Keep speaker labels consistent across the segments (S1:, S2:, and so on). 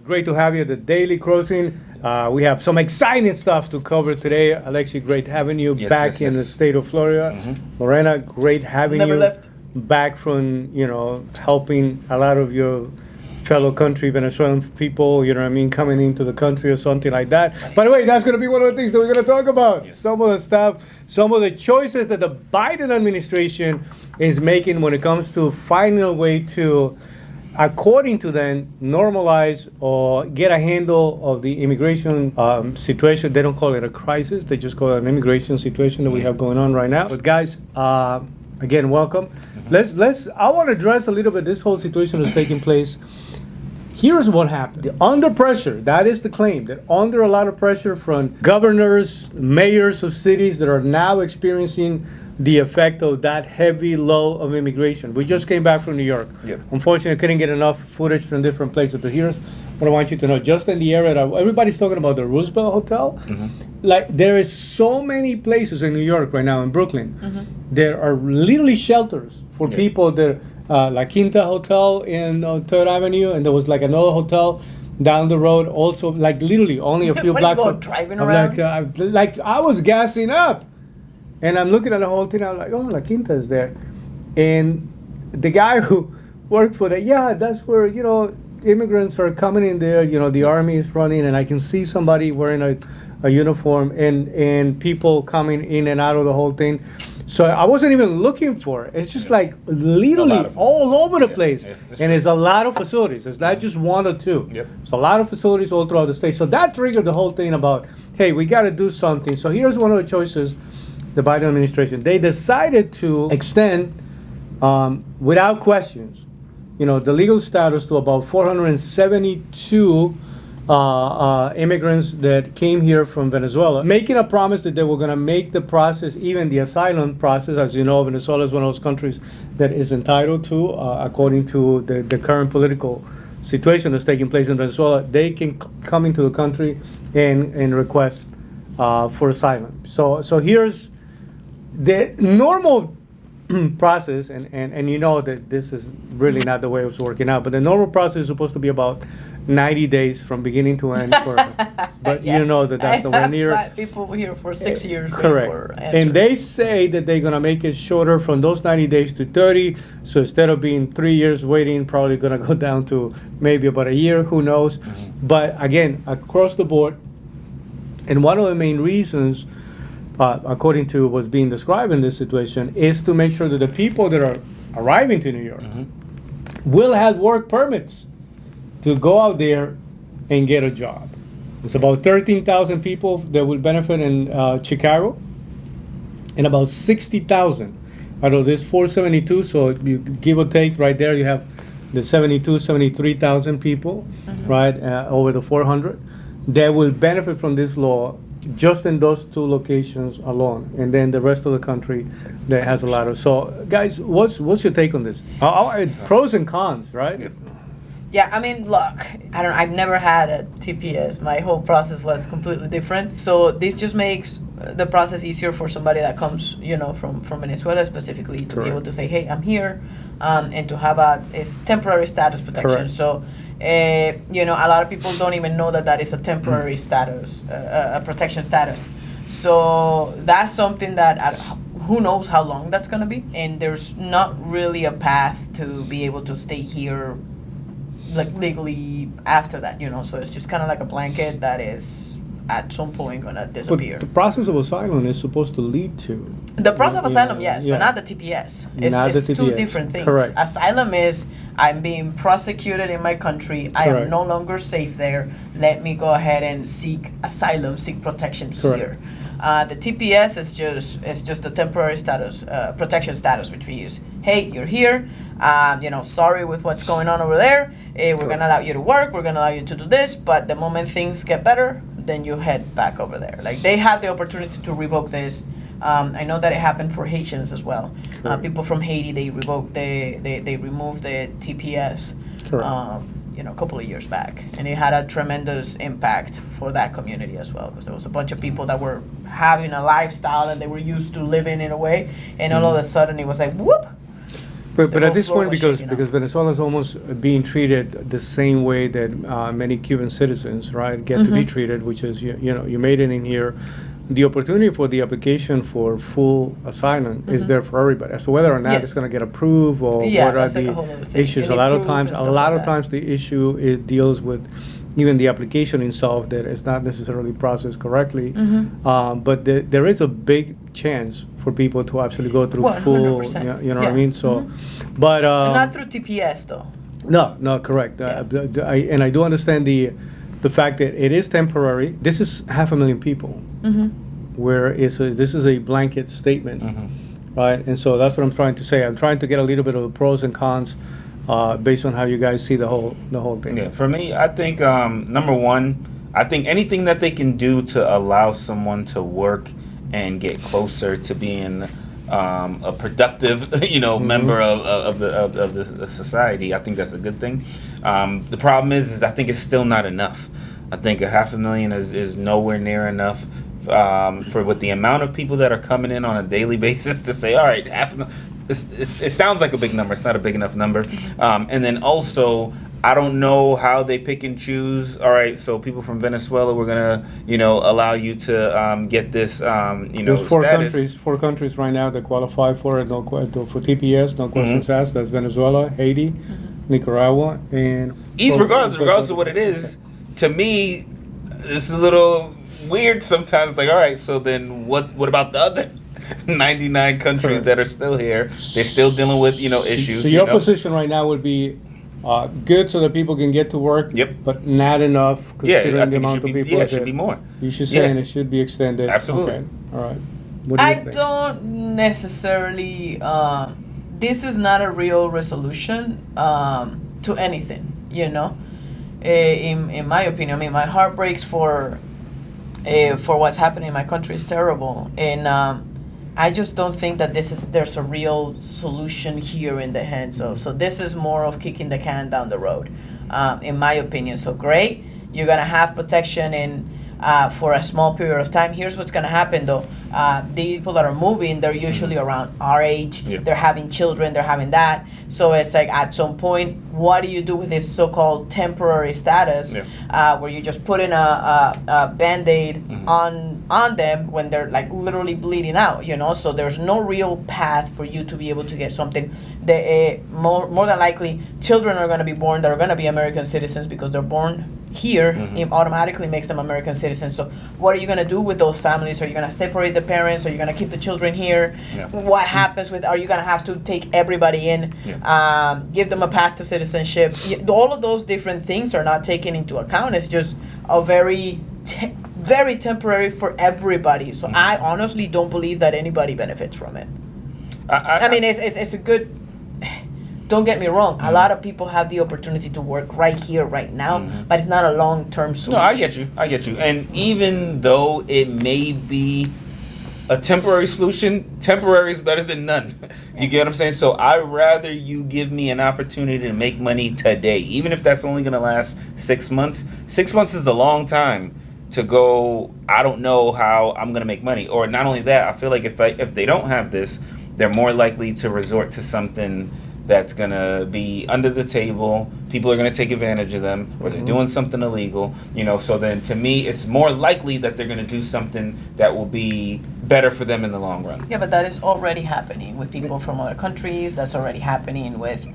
S1: great to have you at the Daily Crossing. We have some exciting stuff to cover today. Alexi, great having you back in the state of Florida. Lorena, great having
S2: Never
S1: you
S2: left.
S1: back from, helping a lot of your fellow country Venezuelan people, coming into the country or something like that. By the way, that's going to be one of the things that we're going to talk about.
S3: Yes.
S1: Some of the stuff, some of the choices that the Biden administration is making when it comes to finding a way to, according to them, normalize or get a handle of the immigration situation. They don't call it a crisis. They just call it an immigration situation that we have going on right now. But guys, again, welcome. I want to address a little bit this whole situation that's taking place. Here's what happened. Under pressure, that is the claim, that under a lot of pressure from governors, mayors of cities that are now experiencing the effect of that heavy load of immigration. We just came back from New York.
S3: Yep.
S1: Unfortunately, I couldn't get enough footage from different places, but here's what I want you to know. Just in the area that everybody's talking about, the Roosevelt Hotel, like there is so many places in New York right now, in Brooklyn, there are literally shelters for people that, La Quinta Hotel in 3rd Avenue, and there was like another hotel down the road also, like literally only a few
S2: What,
S1: blocks
S2: you go
S1: from-
S2: driving
S1: I'm
S2: around?
S1: like I was gassing up. And I'm looking at the whole thing, I'm like, oh, La Quinta is there. And the guy who worked for that, that's where, immigrants are coming in there, the army is running, and I can see somebody wearing a uniform and people coming in and out of the whole thing. So I wasn't even looking for it. It's just like literally
S3: of them.
S1: all over the place.
S3: Yeah, that's
S1: And
S3: true.
S1: it's a lot of facilities. It's not just one or two.
S3: Yep.
S1: It's a lot of facilities all throughout the state. So that triggered the whole thing about, hey, we got to do something. So here's one of the choices the Biden administration. They decided to extend, without questions, the legal status to about 472 immigrants that came here from Venezuela, making a promise that they were going to make the process, even the asylum process, as you know, Venezuela is one of those countries that is entitled to, according to the current political situation that's taking place in Venezuela, they can come into the country and request for asylum. So here's the normal process, and you know that this is really not the way it's working out, but the normal process is supposed to be about 90 days from beginning to end. But
S2: Yeah.
S1: you know that that's
S2: I
S1: nowhere
S2: have
S1: near.
S2: 5 people here for 6 years waiting
S1: Correct.
S2: for
S1: And
S2: answers.
S1: they say that they're gonna make it shorter from those 90 days to 30. So instead of being 3 years waiting, probably gonna go down to maybe about a year, who knows? But again, across the board, and one of the main reasons, according to what's being described in this situation, is to make sure that the people that are arriving to New York will have work permits to go out there and get a job. It's about 13,000 people that will benefit in Chicago, and about 60,000 out of this 472. So you give or take right there, you have the 73,000 people, right, over the 400 that will benefit from this law just in those 2 locations alone, and then the rest of the country that has a lot of. So, guys, what's your take on this? Pros and cons, right?
S2: Yeah, I mean, look, I've never had a TPS. My whole process was completely different. So this just makes the process easier for somebody that comes, from Venezuela specifically, to be able to say, hey, I'm here, and to have a temporary status protection.
S1: Correct.
S2: So, a lot of people don't even know that is a temporary status, a protection status. So that's something that who knows how long that's going to be. And there's not really a path to be able to stay here like legally after that, so it's just kind of like a blanket that is at some point gonna disappear.
S1: But the process of asylum is supposed to lead to
S2: The process of asylum, yes,
S1: yeah.
S2: but not the TPS.
S1: Not
S2: It's
S1: the
S2: two
S1: TPS.
S2: different things.
S1: Correct.
S2: Asylum is I'm being prosecuted in my country. I
S1: Correct.
S2: am no longer safe there. Let me go ahead and seek asylum, seek protection
S1: Correct.
S2: here. The TPS is just a temporary status, protection status, which we use. Hey, you're here. Sorry with what's going on over there. We're gonna allow you to work. We're gonna allow you to do this. But the moment things get better, then you head back over there. Like they have the opportunity to revoke this. I know that it happened for Haitians as well. People from Haiti, they removed the TPS.
S1: Correct.
S2: A couple of years back, and it had a tremendous impact for that community as well, because there was a bunch of people that were having a lifestyle and they were used to living in a way, and all of a sudden it was like whoop.
S1: But
S2: The
S1: at
S2: whole
S1: this
S2: floor
S1: point,
S2: was
S1: because
S2: shaking up.
S1: because Venezuela is almost being treated the same way that many Cuban citizens, right, get to be
S2: Mhm.
S1: treated, which is you know you made it in here. The opportunity for the application for full asylum is
S2: Mhm.
S1: there for everybody. So whether or not
S2: Yes.
S1: it's going to get approved or
S2: Yeah,
S1: what are
S2: that's like
S1: the
S2: a whole other thing.
S1: issues,
S2: You
S1: a
S2: need
S1: lot of
S2: proof
S1: times,
S2: and
S1: a
S2: stuff
S1: lot
S2: like
S1: of
S2: that.
S1: times the issue it deals with even the application itself that is not necessarily processed correctly.
S2: Mhm.
S1: But there is a big chance for people to actually go through full,
S2: 100%.
S1: you know what I
S2: Yeah.
S1: mean? So,
S2: Mhm.
S1: but
S2: Not through TPS though.
S1: no, correct.
S2: Yeah.
S1: And I do understand the fact that it is temporary. This is 500,000 people,
S2: Mm-hmm.
S1: where this is a blanket statement, right? And so that's what I'm trying to say. I'm trying to get a little bit of the pros and cons based on how you guys see the whole thing.
S3: Yeah, for me, I think number one, I think anything that they can do to allow someone to work and get closer to being a productive, member of the society, I think that's a good thing. The problem is I think it's still not enough. I think 500,000 is nowhere near enough. For with the amount of people that are coming in on a daily basis to say, all right, it sounds like a big number. It's not a big enough number. And then also, I don't know how they pick and choose. All right, so people from Venezuela, we're gonna, allow you to get this,
S1: There's
S3: status.
S1: four countries right now that qualify for it. For TPS, no questions asked. That's Venezuela, Haiti, Nicaragua, and
S3: Regardless of what it is, to me, it's a little weird sometimes. Like, all right, so then what about the other 99 countries
S1: Correct.
S3: that are still here? They're still dealing with issues.
S1: So your position right now would be good, so that people can get to work.
S3: Yep.
S1: But not enough
S3: Yeah,
S1: considering
S3: I
S1: the
S3: think
S1: amount of people.
S3: it should be more.
S1: You should
S3: Yeah.
S1: say, and it should be extended.
S3: Absolutely.
S1: Okay. All right. What do you
S2: I
S1: think?
S2: don't necessarily. This is not a real resolution to anything. In my opinion, I mean, my heart breaks for what's happening in my country is terrible, and I just don't think that there's a real solution here in the hands of. So this is more of kicking the can down the road, in my opinion. So great, you're gonna have protection for a small period of time. Here's what's gonna happen though. These people that are moving, they're usually around our age.
S3: Yeah.
S2: They're having children. They're having that. So it's like at some point, what do you do with this so-called temporary status, where you just put in a Band-Aid on them when they're like literally bleeding out, So there's no real path for you to be able to get something. More than likely, children are going to be born that are going to be American citizens because they're born here. It automatically makes them American citizens. So what are you going to do with those families? Are you going to separate the parents? Are you going to keep the children here?
S3: Yeah.
S2: What happens are you going to have to take everybody in? Give them a path to citizenship. All of those different things are not taken into account. It's just a very temporary for everybody. So I honestly don't believe that anybody benefits from it. I mean, it's a good. Don't get me wrong. A lot of people have the opportunity to work right here, right now, but it's not a long-term solution.
S3: No, I get you. And even though it may be a temporary solution, temporary is better than none. You get what I'm saying? So I'd rather you give me an opportunity to make money today, even if that's only going to last 6 months. 6 months is a long time to go, I don't know how I'm going to make money. Or not only that, I feel like if they don't have this, they're more likely to resort to something that's going to be under the table. People are going to take advantage of them, or they're doing something illegal, So then to me, it's more likely that they're going to do something that will be better for them in the long run.
S2: Yeah, but that is already happening with people from other countries. That's already happening with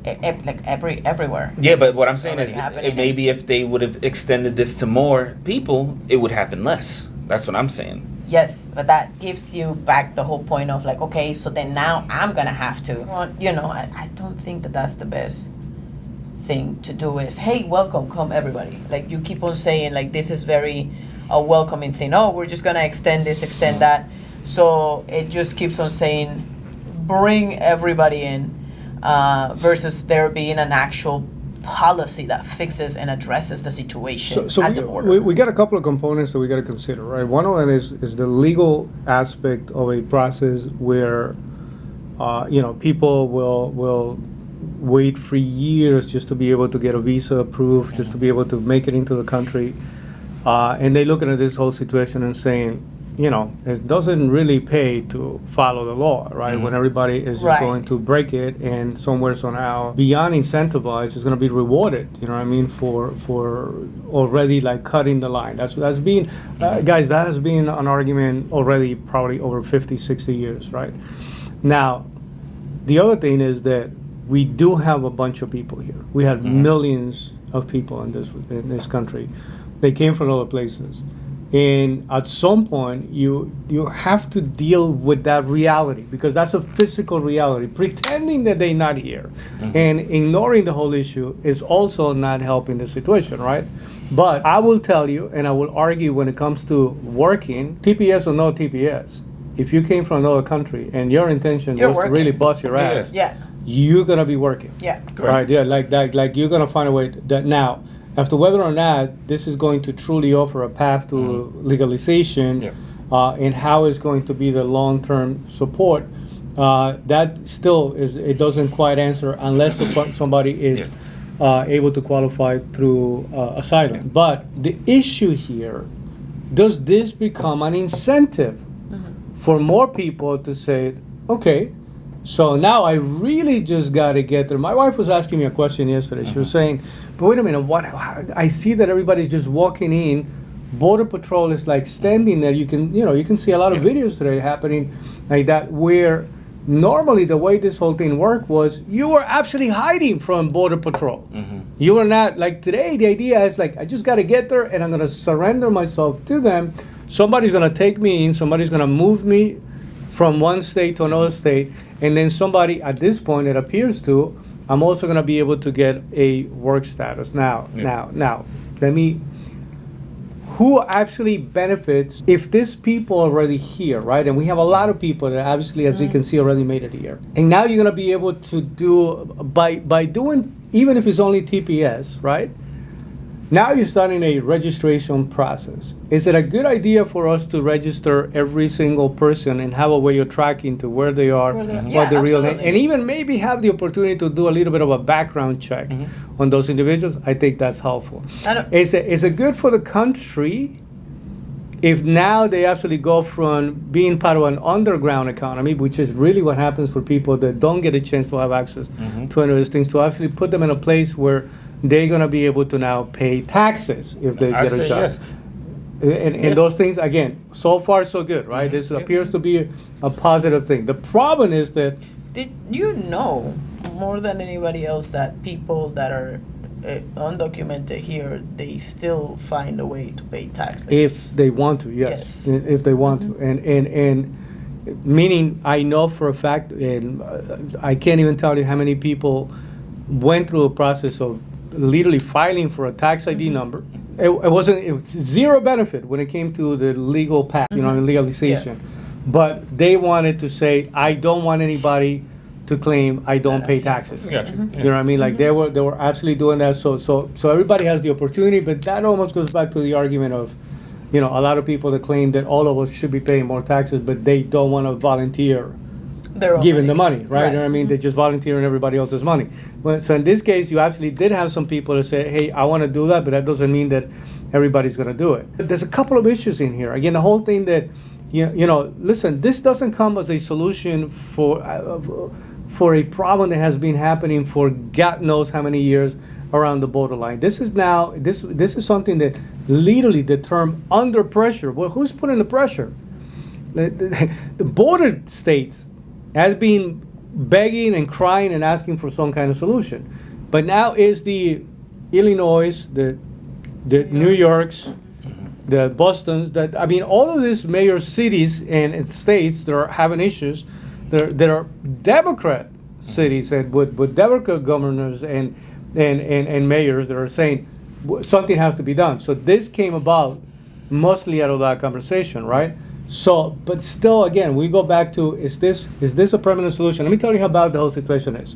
S2: everywhere.
S3: Yeah, but what I'm
S2: It's
S3: saying
S2: already
S3: is,
S2: happening.
S3: maybe if they would have extended this to more people, it would happen less. That's what I'm saying.
S2: Yes, but that gives you back the whole point of like, okay, so then now I'm gonna have to. Well, I don't think that that's the best thing to do. Is hey, welcome, come everybody. Like you keep on saying like this is very a welcoming thing. Oh, we're just gonna extend this, extend that. So it just keeps on saying bring everybody in, versus there being an actual policy that fixes and addresses the situation
S1: So
S2: at the border.
S1: we got a couple of components that we got to consider, right? One of them is the legal aspect of a process where, people will wait for years just to be able to get a visa approved, just to be able to make it into the country, and they looking at this whole situation and saying, it doesn't really pay to follow the law, right?
S3: Mhm.
S1: When everybody is
S2: Right.
S1: going to break it, and somewhere somehow beyond incentivized is going to be rewarded. You know what I mean? For already like cutting the line. That's been, guys. That has been an argument already, probably over 50, 60 years, right? Now, the other thing is that we do have a bunch of people here. We have
S3: Mhm.
S1: millions of people in this country. They came from other places. And at some point, you have to deal with that reality, because that's a physical reality. Pretending that they're not here and ignoring the whole issue is also not helping the situation, right? But I will tell you, and I will argue when it comes to working, TPS or no TPS, if you came from another country and your intention
S2: You're
S1: was to
S2: working.
S1: really bust your
S3: Yeah.
S1: ass,
S2: Yeah,
S1: you're gonna be working.
S2: yeah.
S1: Right, yeah, like you're gonna find a way that now, after whether or not this is going to truly offer a path to legalization,
S3: Yeah.
S1: and how is going to be the long-term support, that still it doesn't quite answer unless somebody is able to qualify through asylum. But the issue here, does this become an incentive for more people to say, okay, so now I really just got to get there. My wife was asking me a question yesterday. She was saying, but wait a minute, I see that everybody's just walking in. Border Patrol is like standing there. You can see a lot of videos today happening like that, where normally the way this whole thing worked was you were actually hiding from Border Patrol. You were not, like today, the idea is like, I just got to get there and I'm going to surrender myself to them. Somebody's going to take me in, somebody's going to move me from one state to another state, and then somebody at this point, it appears to, I'm also going to be able to get a work status. Now, let me, who actually benefits if this people already here, right? And we have a lot of people that obviously, as you can see, already made it here. And now you're going to be able to do, by doing, even if it's only TPS, right? Now you're starting a registration process. Is it a good idea for us to register every single person and have a way of tracking to where they are,
S2: Where they're-
S1: what
S2: Yeah,
S1: the real name,
S2: absolutely.
S1: and even maybe have the opportunity to do a little bit of a background check on those individuals? I think that's helpful.
S2: I don't-
S1: Is it good for the country if now they actually go from being part of an underground economy, which is really what happens for people that don't get a chance to have access to any of these things, to actually put them in a place where they're going to be able to now pay taxes if they
S3: I
S1: get a
S3: say
S1: job?
S3: yes.
S1: And
S3: Yeah.
S1: those things, again, so far so good, right? This appears to be a positive thing. The problem is that
S2: Did you know more than anybody else that people that are undocumented here, they still find a way to pay taxes?
S1: if they want to, yes,
S2: Yes.
S1: if they want to, and meaning I know for a fact, and I can't even tell you how many people went through a process of literally filing for a tax ID number. It was zero benefit when it came to the legal path, legalization. But they wanted to say, I don't want anybody to claim I don't pay taxes.
S3: Gotcha.
S1: You know what I mean? Like they were absolutely doing that. So everybody has the opportunity, but that almost goes back to the argument of, a lot of people that claim that all of us should be paying more taxes, but they don't want to volunteer
S2: Their own
S1: giving the money, right? You know what I
S2: Right.
S1: mean? They're just volunteering everybody else's money. So in this case, you actually did have some people that say, hey, I want to do that, but that doesn't mean that everybody's going to do it. But there's a couple of issues in here. Again, the whole thing that, listen, this doesn't come as a solution for a problem that has been happening for God knows how many years around the borderline. This is now, this is something that literally the term under pressure, well, who's putting the pressure? The border states has been begging and crying and asking for some kind of solution. But now is the Illinois, the New Yorks, the Bostons, all of these major cities and states that are having issues, there are Democrat cities and with Democrat governors and mayors that are saying something has to be done. So this came about mostly out of that conversation, right? So, but still, again, we go back to, is this a permanent solution? Let me tell you how bad the whole situation is.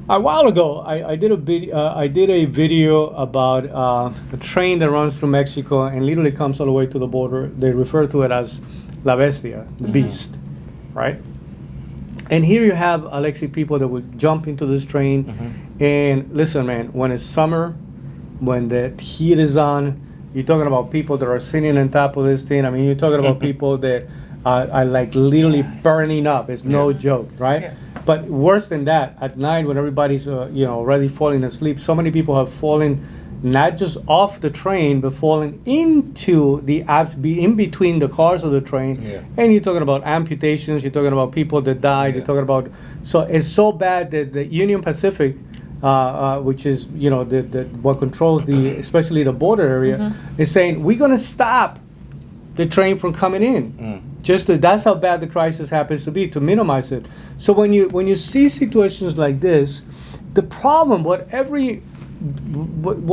S1: A while ago, I did a video about a train that runs through Mexico and literally comes all the way to the border. They refer to it as La Bestia, the beast, right? And here you have, Alexi, people that would jump into this train. And listen, man, when it's summer, when the heat is on, You're talking about people that are sitting on top of this thing. I mean, you're talking about people that are like literally burning up. It's no joke, right?
S2: Yeah.
S1: But worse than that, at night when everybody's already falling asleep, so many people have fallen not just off the train, but fallen into be in between the cars of the train.
S3: Yeah.
S1: And you're talking about amputations. You're talking about people that died.
S3: Yeah.
S1: You're talking about so it's so bad that the Union Pacific, which is the what controls especially the border area, is saying we're gonna stop the train from coming in. That's how bad the crisis happens to be, to minimize it. So when you see situations like this, the problem, what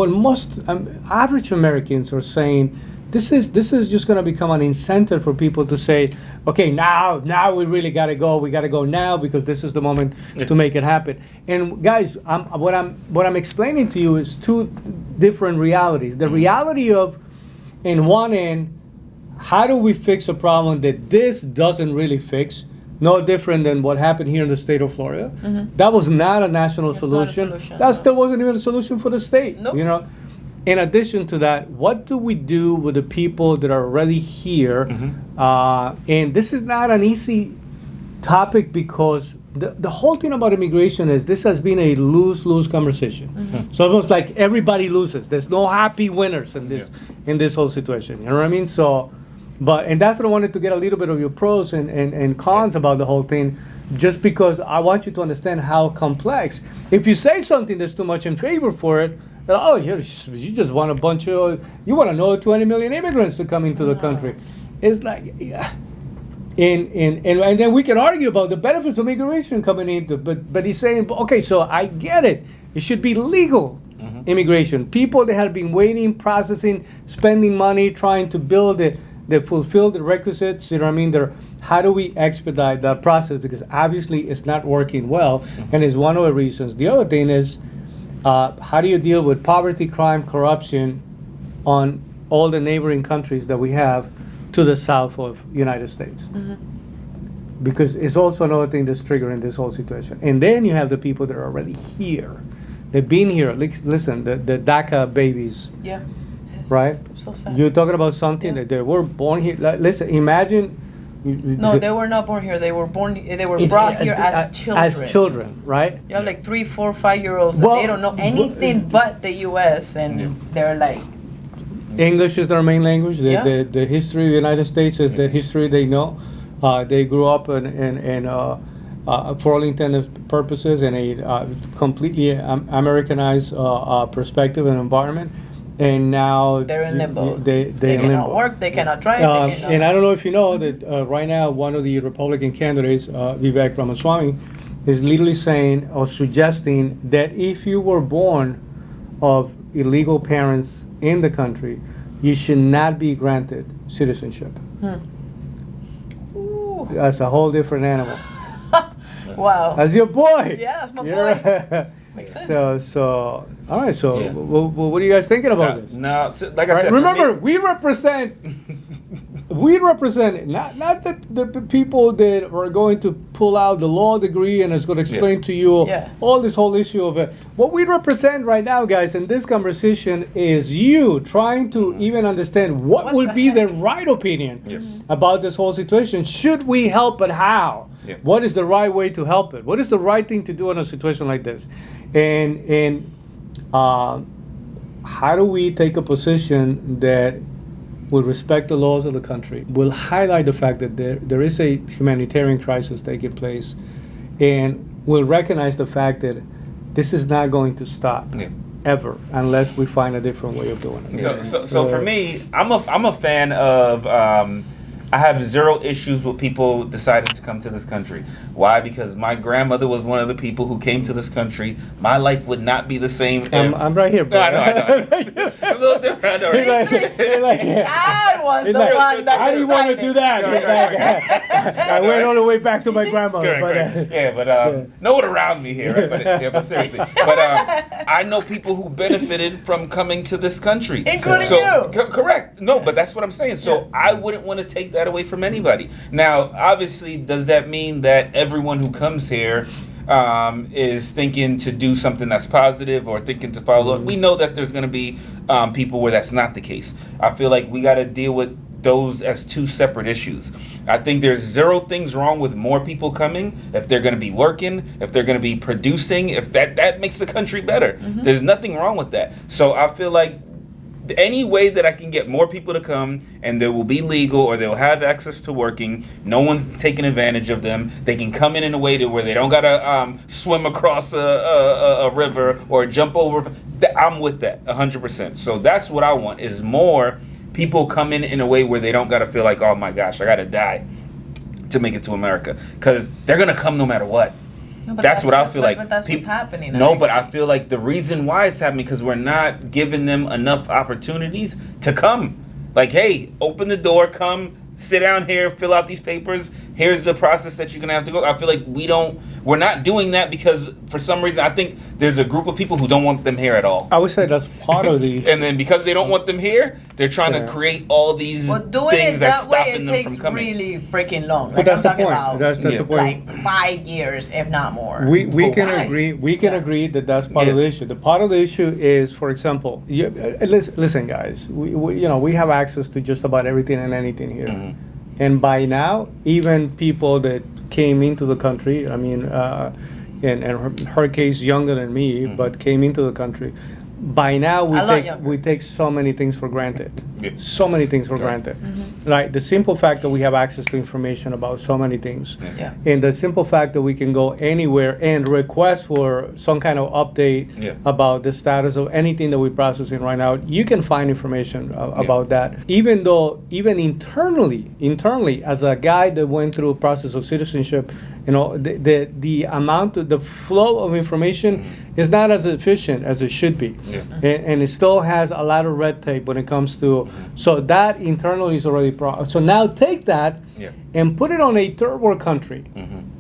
S1: most average Americans are saying, this is just going to become an incentive for people to say, okay, now we really got to go. We got to go now because this is the moment to make it happen. And guys, what I'm explaining to you is two different realities. The reality of, in one end, how do we fix a problem that this doesn't really fix? No different than what happened here in the state of Florida. That was not a national
S2: That's not a
S1: solution.
S2: solution,
S1: That
S2: no.
S1: still wasn't even a solution for the state.
S2: Nope.
S1: In addition to that, what do we do with the people that are already here? And this is not an easy topic because the whole thing about immigration is this has been a lose-lose conversation. So almost like everybody loses. There's no happy winners in this whole situation. You know what I mean? And that's what I wanted to get a little bit of your pros and cons about the whole thing, just because I want you to understand how complex. If you say something that's too much in favor for it, oh, you just want you want another 20 million immigrants to come into the country. It's like, yeah. And then we can argue about the benefits of immigration coming into, but he's saying, okay, so I get it. It should be legal immigration. People that have been waiting, processing, spending money, trying to build it, they fulfill the requisites, you know what I mean? How do we expedite that process? Because obviously it's not working well, and it's one of the reasons. The other thing is, how do you deal with poverty, crime, corruption on all the neighboring countries that we have to the south of United States? Because it's also another thing that's triggering this whole situation. And then you have the people that are already here. They've been here. Listen, the DACA babies.
S2: Yeah. Yes.
S1: Right?
S2: So sad.
S1: You're talking about something
S2: Yeah.
S1: that they were born here. Listen, imagine.
S2: No, they were not born here. They were brought here as children.
S1: As children, right?
S2: You have like 3, 4, 5-year-olds
S1: Well,
S2: that they don't know anything but the U.S. and they're like,
S1: English is their main language.
S2: Yeah.
S1: The history of the United States is the history they know. They grew up in for all intended purposes, in a completely Americanized perspective and environment. And now
S2: they're in limbo.
S1: They in
S2: cannot
S1: limbo.
S2: work, they cannot drive, they cannot.
S1: And I don't know if you know that right now one of the Republican candidates, Vivek Ramaswamy, is literally saying or suggesting that if you were born of illegal parents in the country, you should not be granted citizenship.
S2: Ooh.
S1: That's a whole different animal.
S2: Wow.
S1: That's your boy.
S2: Yeah, that's my
S1: boy.
S2: Makes sense.
S1: So all right. So
S3: Yeah.
S1: what are you guys thinking about this?
S3: No, so, like I
S1: Right,
S3: said, for
S1: remember,
S3: me-
S1: we represent not the people that are going to pull out the law degree and is going to explain to you
S2: Yeah.
S1: all this whole issue of it. What we represent right now, guys, in this conversation is you trying to even understand what would
S2: the
S1: be the
S2: heck?
S1: right opinion about this whole situation. Should we help it? How?
S3: Yeah.
S1: What is the right way to help it? What is the right thing to do in a situation like this? And how do we take a position that will respect the laws of the country, will highlight the fact that there is a humanitarian crisis taking place, and will recognize the fact that this is not going to stop ever unless we find a different way of doing it.
S3: So for me, I'm a fan of. I have zero issues with people deciding to come to this country. Why? Because my grandmother was one of the people who came to this country. My life would not be the same.
S1: I'm right here, bro.
S3: No, I know. A little different. I know.
S2: I was
S1: He's
S2: the
S1: like,
S2: one that
S1: I didn't want to do that.
S3: Right.
S1: He's like, I went all the way back to my grandmother.
S3: Correct. Yeah, but no one around me here. Right? But seriously, I know people who benefited from coming to this country,
S2: Including you.
S3: Correct. No, but that's what I'm saying. So I wouldn't want to take that away from anybody. Now, obviously, does that mean that everyone who comes here is thinking to do something that's positive or thinking to follow. We know that there's going to be people where that's not the case. I feel like we got to deal with those as two separate issues. I think there's zero things wrong with more people coming if they're going to be working, if they're going to be producing, if that makes the country better. There's nothing wrong with that. So I feel like any way that I can get more people to come and they will be legal or they'll have access to working, no one's taking advantage of them. They can come in a way to where they don't gotta swim across a river or jump over. I'm with that 100%. So that's what I want, is more people come in a way where they don't gotta feel like, oh my gosh, I gotta die to make it to America, because they're gonna come no matter what.
S2: No, but
S3: That's what I feel like.
S2: But that's what's happening.
S3: No, but I feel like the reason why it's happening because we're not giving them enough opportunities to come. Like, hey, open the door, come, sit down here, fill out these papers. Here's the process that you're gonna have to go. I feel like we're not doing that because for some reason I think there's a group of people who don't want them here at all.
S1: I would say that's part of the.
S3: And then because they don't want them here, they're trying to create all these
S2: Well, doing
S3: things
S2: it
S3: that's
S2: that way,
S3: stopping
S2: it
S3: them
S2: takes
S3: from coming.
S2: really freaking long.
S1: But
S2: Like,
S1: that's
S2: I'm
S1: the
S2: talking
S1: point.
S2: about
S1: That's the point.
S2: like 5 years, if not more.
S1: We can
S2: Why?
S1: agree. We can
S2: Yeah.
S1: agree that that's part of the issue. The part of the issue is, for example, listen, guys. We have access to just about everything and anything here, and by now, even people that came into the country. I mean, in her case, younger than me, but came into the country. By now,
S2: A lot younger.
S1: we take so many things for granted.
S3: Yeah.
S1: So many things for granted. Like the simple fact that we have access to information about so many things.
S2: Yeah.
S1: And the simple fact that we can go anywhere and request for some kind of update
S3: Yeah.
S1: about the status of anything that we're processing right now, you can find information about that. Even internally, as a guy that went through a process of citizenship, the amount of the flow of information is not as efficient as it should be.
S3: Yeah.
S1: And it still has a lot of red tape when it comes to, so that internally is already so now take that
S3: Yeah.
S1: and put it on a third world country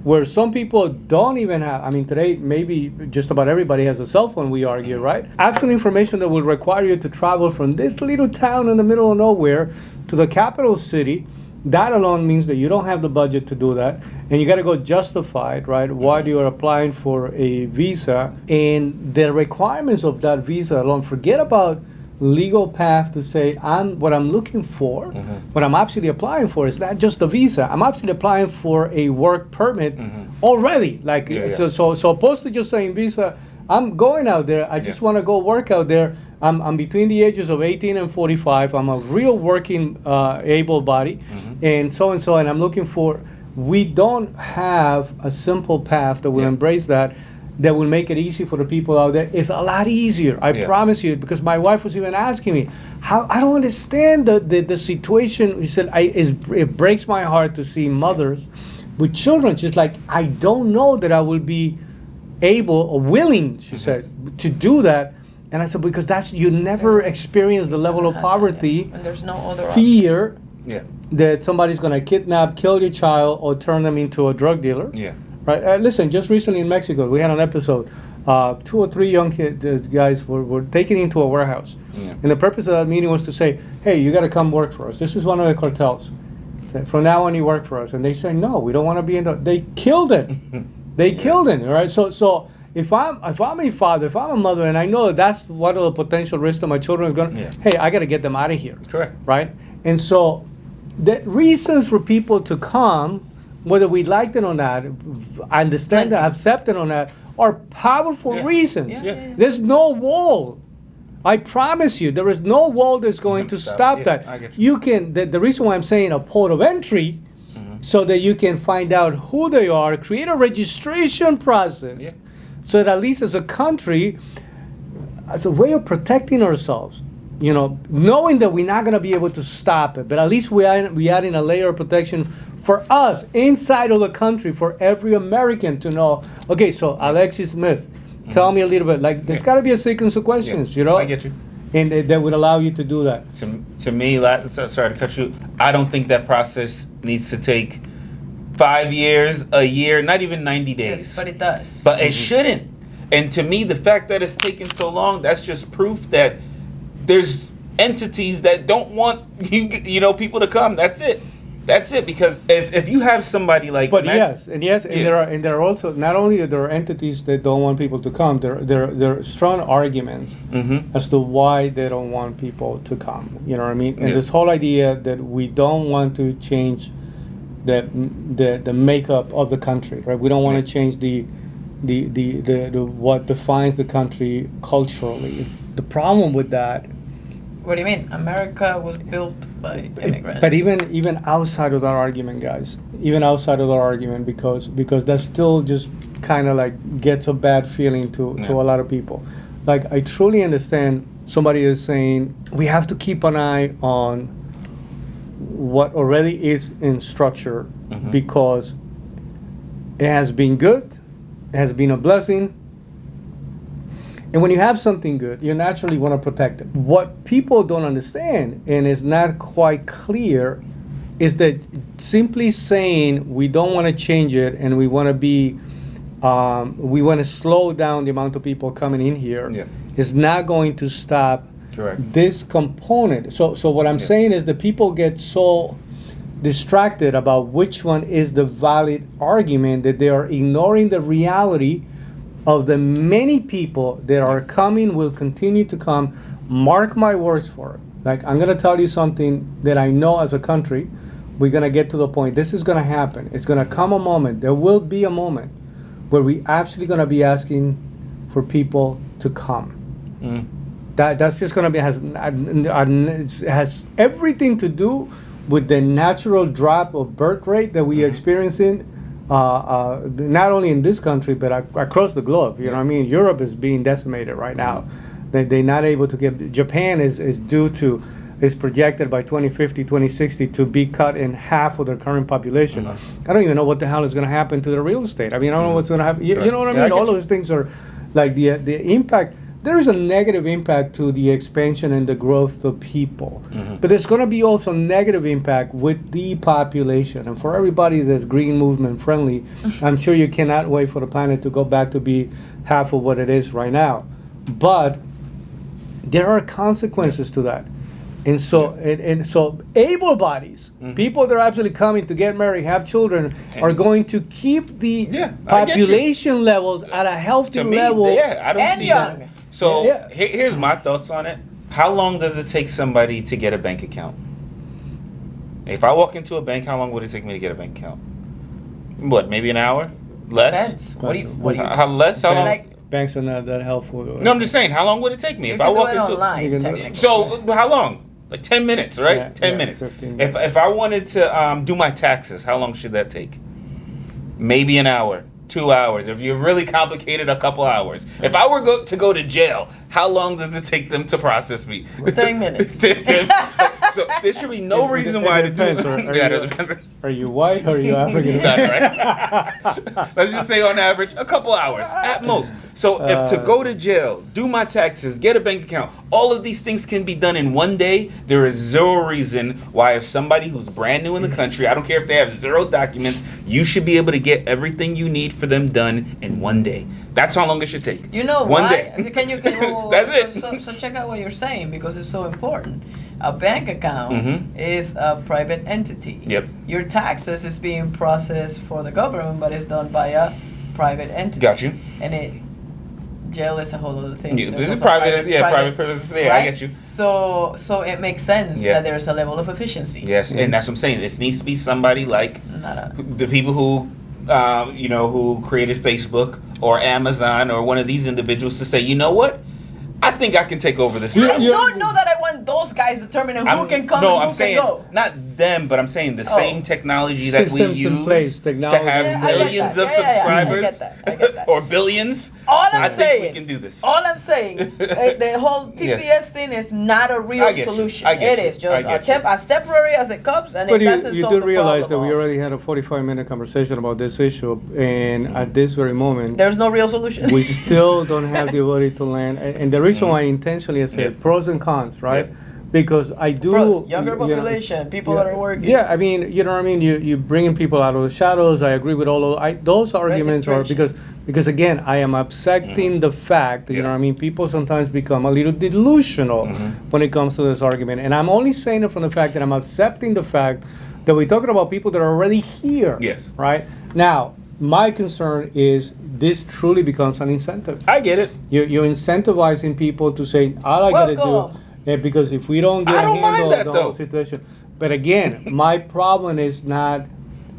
S1: where some people don't even have, I mean, today maybe just about everybody has a cell phone, we argue, right? Actual information that will require you to travel from this little town in the middle of nowhere to the capital city. That alone means that you don't have the budget to do that, and you got to go justified, right? While you are applying for a visa, and the requirements of that visa alone. Forget about legal path to say what I'm looking for. What I'm actually applying for is not just a visa. I'm actually applying for a work permit already. Like
S3: Yeah.
S1: so opposed to just saying visa. I'm going out there. I just want to go work out there. I'm between the ages of 18 and 45. I'm a real working able body, and so, and I'm looking for. We don't have a simple path that will embrace that will make it easy for the people out there. It's a lot easier. I promise you, because my wife was even asking me, how I don't understand the situation. She said, it breaks my heart to see mothers with children. She's like, I don't know that I will be able or willing, she said, to do that. And I said, because you never experience the level of poverty,
S2: And there's no other
S1: fear
S3: Yeah.
S1: that somebody's going to kidnap, kill your child, or turn them into a drug dealer.
S3: Yeah.
S1: Right? Listen, just recently in Mexico, we had an episode. 2 or 3 young guys were taken into a warehouse.
S3: Yeah.
S1: And the purpose of that meeting was to say, hey, you got to come work for us. This is one of the cartels. So from now on, you work for us. And they say, no, we don't want to be in the... They killed it. They killed it, right? So if I'm a father, if I'm a mother, and I know that's one of the potential risks that my children are going to... Hey, I got to get them out of here.
S3: Correct.
S1: Right? And so the reasons for people to come, whether we like it or not, understand that, accept it or not, are powerful reasons.
S2: Yeah.
S1: There's no wall. I promise you, there is no wall that's going to stop
S3: I
S1: that.
S3: get
S1: You can, the reason why I'm saying a port of entry, so that you can find out who they are, create a registration process, so that at least as a country, as a way of protecting ourselves, knowing that we're not going to be able to stop it, but at least we adding a layer of protection for us inside of the country, for every American to know, okay, so Alexis Smith, tell me a little bit, like, there's got to be a sequence of questions,
S3: I get you.
S1: And that would allow you to do that.
S3: To me, sorry to cut you, I don't think that process needs to take 5 years, a year, not even 90 days.
S2: Yes, but it does.
S3: But it shouldn't. And to me, the fact that it's taken so long, that's just proof that there's entities that don't want people to come. That's it. That's it. Because if you have somebody like,
S1: But
S3: imagine-
S1: yes, and
S3: Yeah.
S1: there are also not only there are entities that don't want people to come. There are strong arguments
S3: Mhm.
S1: as to why they don't want people to come. You know what I mean? And
S3: Yeah.
S1: this whole idea that we don't want to change the makeup of the country, right? We don't want
S3: Yeah.
S1: to change the what defines the country culturally. The problem with that,
S2: What do you mean? America was built by immigrants.
S1: but even outside of that argument, guys, even outside of that argument, because that still just kind of like gets a bad feeling to
S3: Yeah.
S1: a lot of people. Like, I truly understand somebody is saying we have to keep an eye on what already is in structure
S3: Mhm.
S1: because it has been good, it has been a blessing. And when you have something good, you naturally want to protect it. What people don't understand and is not quite clear is that simply saying we don't want to change it and we want to be, we want to slow down the amount of people coming in here
S3: Yeah.
S1: is not going to stop
S3: Correct.
S1: this component. So what I'm
S3: Yeah.
S1: saying is that people get so distracted about which one is the valid argument that they are ignoring the reality of the many people that are coming, will continue to come. Mark my words for it. Like, I'm gonna tell you something that I know as a country, we're gonna get to the point. This is gonna happen. It's gonna come a moment. There will be a moment where we actually gonna be asking for people to come.
S3: Mm.
S1: That's just gonna be has everything to do with the natural drop of birth rate that we are experiencing, not only in this country but across the globe. You know what I mean? Europe is being decimated right now. They're not able to get. Japan is due to. Is projected by 2050, 2060 to be cut in half of their current population. I don't even know what the hell is going to happen to the real estate. I mean, I don't know what's going to happen. You know what I
S3: Yeah,
S1: mean?
S3: I get
S1: All
S3: you.
S1: those things are like the impact. There is a negative impact to the expansion and the growth of people, but there's going to be also negative impact with the population. And for everybody that's green movement friendly, I'm sure you cannot wait for the planet to go back to be half of what it is right now. But there are consequences to that. And so, and so able bodies, people that are actually coming to get married, have children, are going to keep the
S3: Yeah, I get you.
S1: population levels at a healthy
S3: To me,
S1: level.
S3: yeah, I don't
S2: And
S3: see
S2: young.
S3: that. So
S1: Yeah.
S3: here's my thoughts on it. How long does it take somebody to get a bank account? If I walk into a bank, how long would it take me to get a bank account? What, maybe an hour? Less?
S2: Depends. What do you?
S3: How less? How long?
S2: Like-
S1: Banks are not that helpful.
S3: No, I'm just saying. How long would it take me
S2: You
S3: if
S2: can
S3: I
S2: do
S3: walk
S2: it
S3: into?
S2: online,
S1: You can do-
S2: technically.
S3: So how long? Like 10 minutes, right?
S1: Yeah,
S3: 10
S1: yeah,
S3: minutes.
S1: 15
S3: If I wanted to do my taxes, how long should that take? Maybe an hour, 2 hours. If you're really complicated, a couple hours. If I were to go to jail, how long does it take them to process me?
S2: 30 minutes.
S3: So there should be no reason why to do
S1: depends.
S3: it.
S1: Are
S3: Yeah,
S1: you-
S3: it depends.
S1: Are you white or are you African?
S3: Right. Let's just say on average a couple hours at most. So if to go to jail, do my taxes, get a bank account, all of these things can be done in one day. There is zero reason why if somebody who's brand new in the country, I don't care if they have zero documents, you should be able to get everything you need for them done in one day. That's how long it should take.
S2: You know
S3: one
S2: why?
S3: day.
S2: Can you?
S3: That's it.
S2: So check out what you're saying because it's so important. A bank account
S3: Mhm.
S2: is a private entity.
S3: Yep.
S2: Your taxes is being processed for the government, but it's done by a private entity.
S3: Got you.
S2: And jail is a whole other thing.
S3: Yeah,
S2: There's
S3: this is
S2: also
S3: private person. Yeah, I
S2: right?
S3: get you.
S2: So it makes sense
S3: Yeah.
S2: that there's a level of efficiency.
S3: Yes, and that's what I'm saying. It needs to be somebody like
S2: Not a,
S3: the people who, who created Facebook or Amazon or one of these individuals to say, you know what? I think I can take over this.
S2: I
S3: problem."
S2: don't know that I want those guys determining who can come
S3: no,
S2: and who
S3: I'm saying
S2: can go.
S3: not them, but I'm saying the
S2: Oh.
S3: same technology that we
S1: Systems in
S3: use
S1: place,
S3: to
S1: technology.
S3: have
S2: Yeah, I get
S3: millions
S2: that.
S3: of
S2: Yeah, yeah, yeah.
S3: subscribers
S2: I get that.
S3: or billions.
S2: All I'm
S3: I
S2: saying,
S3: think we can do this.
S2: All I'm saying, the whole TPS
S3: Yes.
S2: thing is not a real
S3: I get you.
S2: solution.
S3: I get
S2: It
S3: you.
S2: is just
S3: I get you.
S2: as temporary as it comes, and
S1: But
S2: it doesn't
S1: you
S2: solve
S1: do
S2: the
S1: realize that
S2: problem.
S1: we
S2: of-
S1: already had a 45-minute conversation about this issue, and at this very moment,
S2: There's no real solution.
S1: we still don't have the ability to land. And the reason why I intentionally said
S3: Yeah.
S1: pros and cons, right?
S3: Yeah.
S1: Because I do
S2: Pros, younger
S1: you know,
S2: population, people that are working.
S1: Yeah, I mean, you know what I mean. You bringing people out of the shadows. I agree with all of those arguments are because again, I am accepting the fact that, you know what I mean. People sometimes become a little delusional when it comes to this argument, and I'm only saying it from the fact that I'm accepting the fact that we're talking about people that are already here.
S3: Yes.
S1: Right? Now, my concern is this truly becomes an incentive.
S3: I get it.
S1: You're incentivizing people to say, all I gotta
S2: Welcome.
S1: do, because if we don't get
S3: I
S1: a
S3: don't mind
S1: handle
S3: that,
S1: of the whole
S3: though.
S1: situation. But again, my problem is not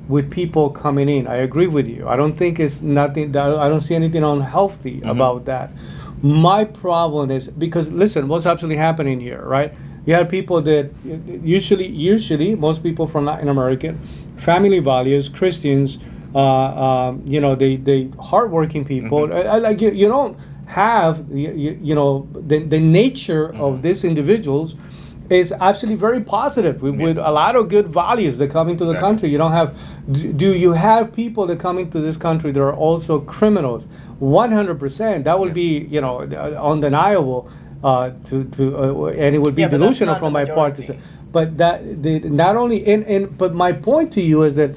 S1: with people coming in. I agree with you. I don't think it's nothing, I don't see anything unhealthy about that. My problem is, because listen, what's absolutely happening here, right? You have people that usually most people from Latin America, family values, Christians, they hardworking people. Like you don't have the nature of these individuals is actually very positive with a lot of good values that come into the
S3: Exactly.
S1: country. You don't have. Do you have people that come into this country that are also criminals? 100%. That would be undeniable. And it would be
S2: Yeah, but that's
S1: delusional
S2: not
S1: from
S2: the
S1: my part to
S2: majority.
S1: say. But not only but my point to you is that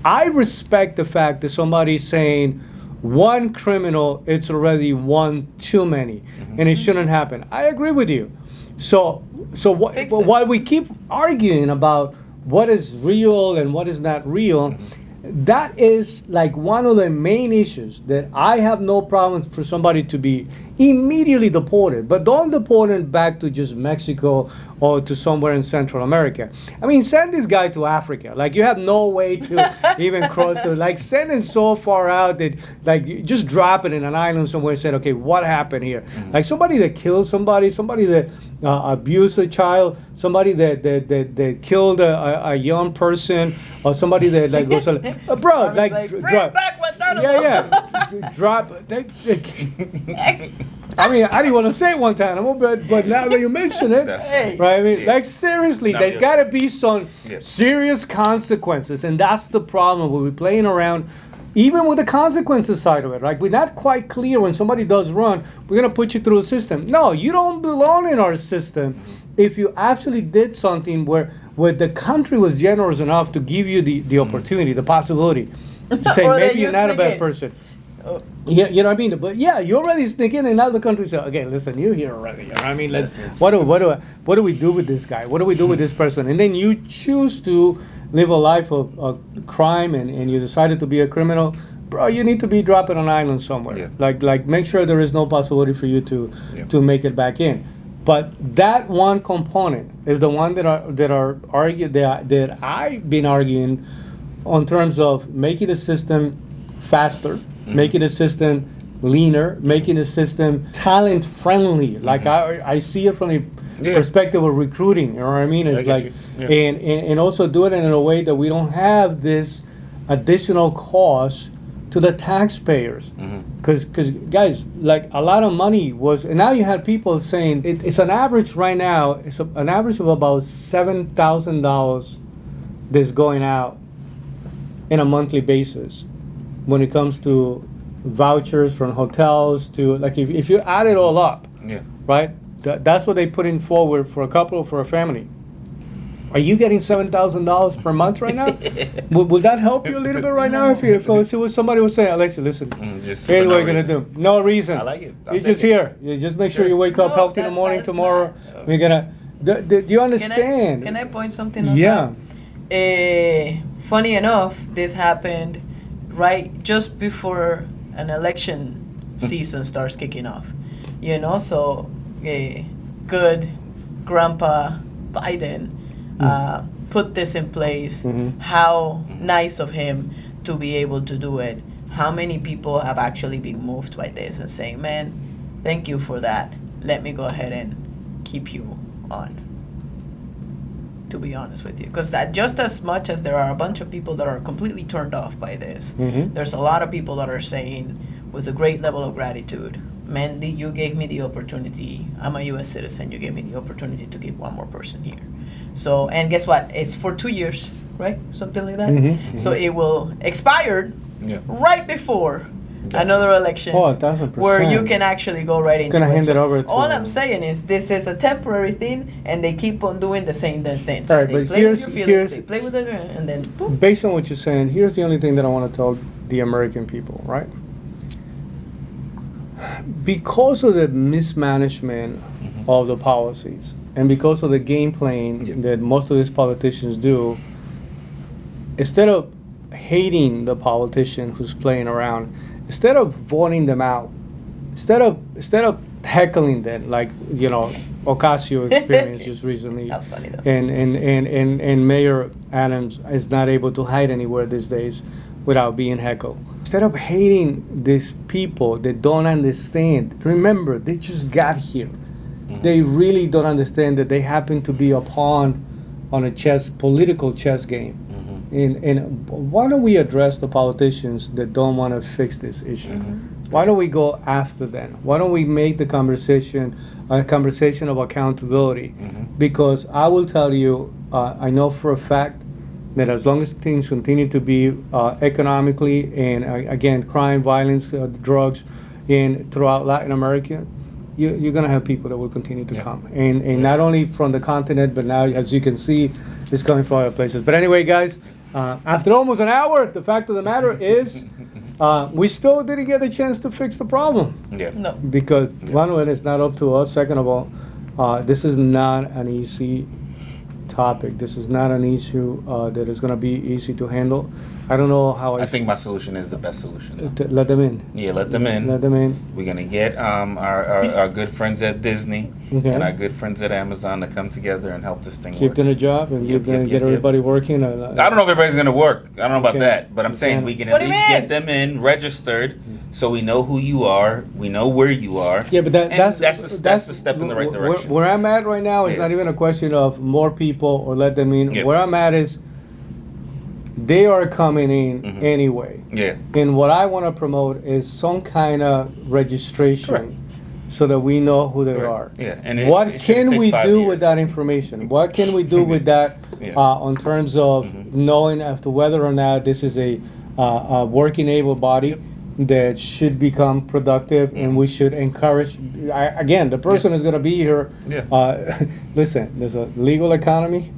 S1: I respect the fact that somebody's saying one criminal, it's already one too many, and it shouldn't happen. I agree with you. So
S2: Fix it.
S1: while we keep arguing about what is real and what is not real, that is like one of the main issues that I have no problem for somebody to be immediately deported, but don't deport him back to just Mexico or to somewhere in Central America. I mean, send this guy to Africa. Like, you have no way to even cross like, send him so far out that, like, you just drop it in an island somewhere and say, okay, what happened here? Like, somebody that killed somebody that abused a child, somebody that killed a young person, or somebody that, like, goes, bro,
S2: was
S1: like,
S2: like, "Bring
S1: drop.
S2: back Guantanamo."
S1: Yeah. Drop. I mean, I didn't want to say Guantanamo, but now that you mention it,
S3: That's
S2: Hey.
S1: right? I mean,
S3: Yeah.
S1: like, seriously,
S3: No,
S1: there's
S3: yes.
S1: got to be some
S3: Yes.
S1: serious consequences, and that's the problem. We're playing around, even with the consequences side of it. Like, we're not quite clear when somebody does wrong. We're gonna put you through a system. No, you don't belong in our system. If you actually did something where the country was generous enough to give you the opportunity, the possibility, to say
S2: Or that
S1: maybe you're
S2: you
S1: not a
S2: sneak
S1: bad
S2: in.
S1: person.
S2: Oh.
S1: Yeah, you know what I mean. But yeah, you already sneak in, and now the country says, "Okay, listen, you're here already." You know what I mean, what do we do with this guy? What do we do with this person? And then you choose to live a life of crime, and you decided to be a criminal, bro. You need to be dropped on an island somewhere.
S3: Yeah.
S1: Like make sure there is no possibility for you
S3: Yeah.
S1: to make it back in. But that one component is the one that I've been arguing on terms of making the system faster, making the system leaner, making the system talent friendly. Like I see it from the
S3: Yeah.
S1: perspective of recruiting. You know what I mean?
S3: I
S1: It's
S3: get
S1: like
S3: you. Yeah.
S1: and also do it in a way that we don't have this additional cost to the taxpayers. Because guys, like, a lot of money was, and now you had people saying it's an average right now. It's an average of about $7,000 that's going out in a monthly basis when it comes to vouchers from hotels to, like, if you add it all up,
S3: Yeah.
S1: right? That's what they put in forward for a couple, for a family. Are you getting $7,000 per month right now? Would that help you a little bit right now? If it was somebody would say, Alexa, listen,
S3: Just
S1: here's
S3: for
S1: what
S3: no
S1: we're gonna
S3: reason.
S1: do. No reason.
S3: I like it. I'll
S1: You're
S3: take
S1: just
S3: it.
S1: here. You just make sure
S3: Sure.
S1: you wake up
S2: No,
S1: healthy in the morning
S2: that's
S1: tomorrow.
S2: not-
S1: We're gonna. Do you understand?
S2: Can I point something else
S1: Yeah.
S2: out? Funny enough, this happened right just before an election season starts kicking off. So good Grandpa Biden put this in place.
S1: Mhm.
S2: How nice of him to be able to do it. How many people have actually been moved by this and saying, man, thank you for that. Let me go ahead and keep you on. To be honest with you, because just as much as there are a bunch of people that are completely turned off by this,
S1: Mhm.
S2: there's a lot of people that are saying, with a great level of gratitude, Mandy, you gave me the opportunity. I'm a U.S. citizen. You gave me the opportunity to keep one more person here. So, and guess what? It's for 2 years, right? Something like that.
S1: Mhm,
S2: So it will expire
S3: Yeah.
S2: right before another election,
S1: Oh, 1,000%.
S2: where you can actually go right into
S1: Gonna
S2: it.
S1: hand it
S2: So
S1: over to-
S2: all I'm saying is this is a temporary thing, and they keep on doing the same damn thing.
S1: All right,
S2: they
S1: but
S2: play with your feelings,
S1: here's-
S2: they play with it, and then boom.
S1: Based on what you're saying, here's the only thing that I want to tell the American people, right? Because of the mismanagement of the policies, and because of the game playing
S3: Yeah.
S1: that most of these politicians do, instead of hating the politician who's playing around, instead of voting them out, instead of heckling them like Ocasio experienced just recently,
S2: That's funny though.
S1: and Mayor Adams is not able to hide anywhere these days without being heckled. Instead of hating these people that don't understand, remember they just got here. They really don't understand that they happen to be a pawn on a political chess game. And why don't we address the politicians that don't want to fix this issue? Why don't we go after them? Why don't we make the conversation a conversation of accountability? Because I will tell you, I know for a fact that as long as things continue to be economically and again crime, violence, drugs, throughout Latin America, you're going to have people that will continue to come, and not only from the continent, but now as you can see, it's coming from other places. But anyway, guys, after almost an hour, the fact of the matter is, we still didn't get a chance to fix the problem.
S3: Yeah.
S2: No.
S1: Because one of it is not up to us. Second of all, this is not an easy topic. This is not an issue that is going to be easy to handle. I don't know how
S3: I think my solution is the best solution.
S1: let them in.
S3: Yeah, let them in.
S1: Let them in.
S3: We're gonna get our good friends at Disney
S1: Okay.
S3: and our good friends at Amazon to come together and help this thing
S1: Keep
S3: work.
S1: doing a job and
S3: Yep, yep,
S1: get
S3: yep,
S1: everybody working.
S3: I don't know if everybody's gonna work. I don't know about
S1: Okay.
S3: that, but I'm saying
S1: Okay.
S3: we can
S2: Put
S3: at
S2: 'em
S3: least
S2: in.
S3: get them in registered, so we know who you are, we know where you are.
S1: Yeah, but
S3: And that's the step in the right direction.
S1: Where I'm at right now is
S3: Yeah.
S1: not even a question of more people or let them in.
S3: Yeah.
S1: Where I'm at is they are coming in
S3: Mhm.
S1: anyway.
S3: Yeah,
S1: And what I want to promote is some kind of registration
S3: Correct.
S1: so that we know who they
S3: Correct.
S1: are.
S3: Yeah, and
S1: What
S3: it shouldn't
S1: can
S3: take
S1: we
S3: 5
S1: do
S3: years.
S1: with that information? What can we do with that
S3: Yeah.
S1: in terms of knowing as to whether or not this is a working able body that should become productive and we should encourage? Again, the person is going to be here.
S3: Yeah.
S1: Listen, there's a legal economy.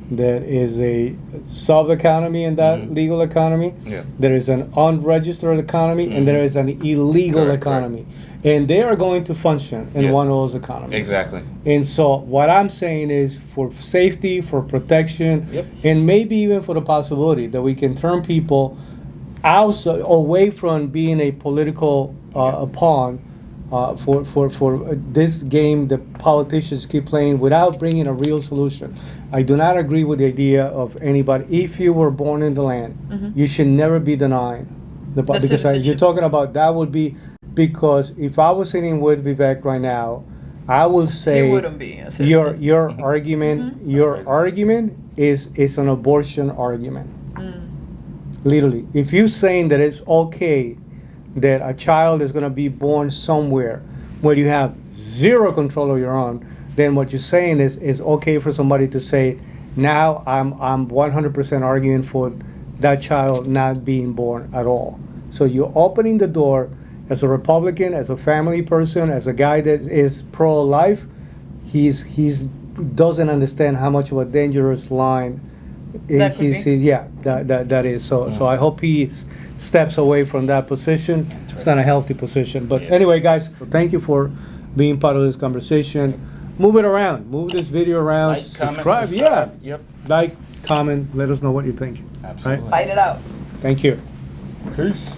S1: There is a sub-economy in that legal economy.
S3: Yeah.
S1: There is an unregistered economy, and there is an illegal
S3: Correct,
S1: economy. And they are going to function in
S3: Yeah.
S1: one of those economies.
S3: Exactly.
S1: And so what I'm saying is for safety, for protection,
S3: Yep.
S1: and maybe even for the possibility that we can turn people outside, away from being a political a pawn for this game that politicians keep playing without bringing a real solution. I do not agree with the idea of anybody. If you were born in the land, you should never be denied because you're
S2: citizenship.
S1: talking about that would be because if I was sitting with Vivek right now, I will say
S2: He wouldn't be a citizen.
S1: your argument your
S3: crazy.
S1: argument is an abortion argument. Literally, if you're saying that it's okay that a child is going to be born somewhere where you have zero control of your own, then what you're saying is okay for somebody to say, now I'm 100% arguing for that child not being born at all. So you're opening the door as a Republican, as a family person, as a guy that is pro-life. He's doesn't understand how much of a dangerous line
S2: That could be.
S1: that is. So I hope he steps away from that position. It's not a healthy position. But
S3: Yeah.
S1: anyway, guys, thank you for being part of this conversation. Move it around. Move this video around.
S3: Like, comment,
S1: subscribe.
S3: subscribe. Yep.
S1: Like, comment. Let us know what you think.
S3: Absolutely.
S2: Fight it out.
S1: Thank you.
S3: Peace.